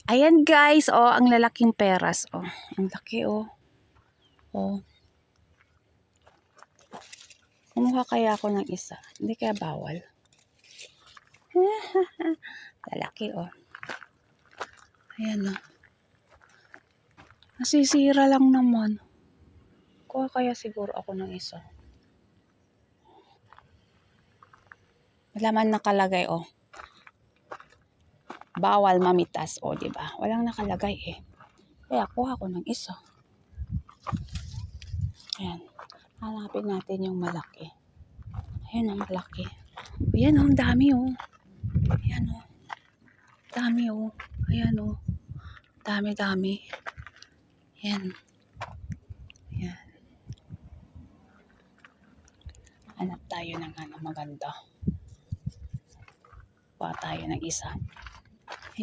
Ayan guys, oh, ang lalaking peras, oh. Ang laki, oh. Oh. Kumuha kaya ako ng isa. Hindi kaya bawal. Lalaki, oh. Ayan, oh. Nasisira lang naman. Kuha kaya siguro ako ng isa. Wala man nakalagay, oh. Bawal mamitas, oh, di ba? Walang nakalagay, eh. Kaya kuha ko ng isa. Ayan. Hanapin natin yung malaki. Ayan, ang malaki. Ayan, oh, ang dami, oh. Ayan, oh. Dami, oh. Ayan, oh. Dami-dami. Ayan. Ayan. Hanap tayo ng ano maganda. Kuha tayo ng isa.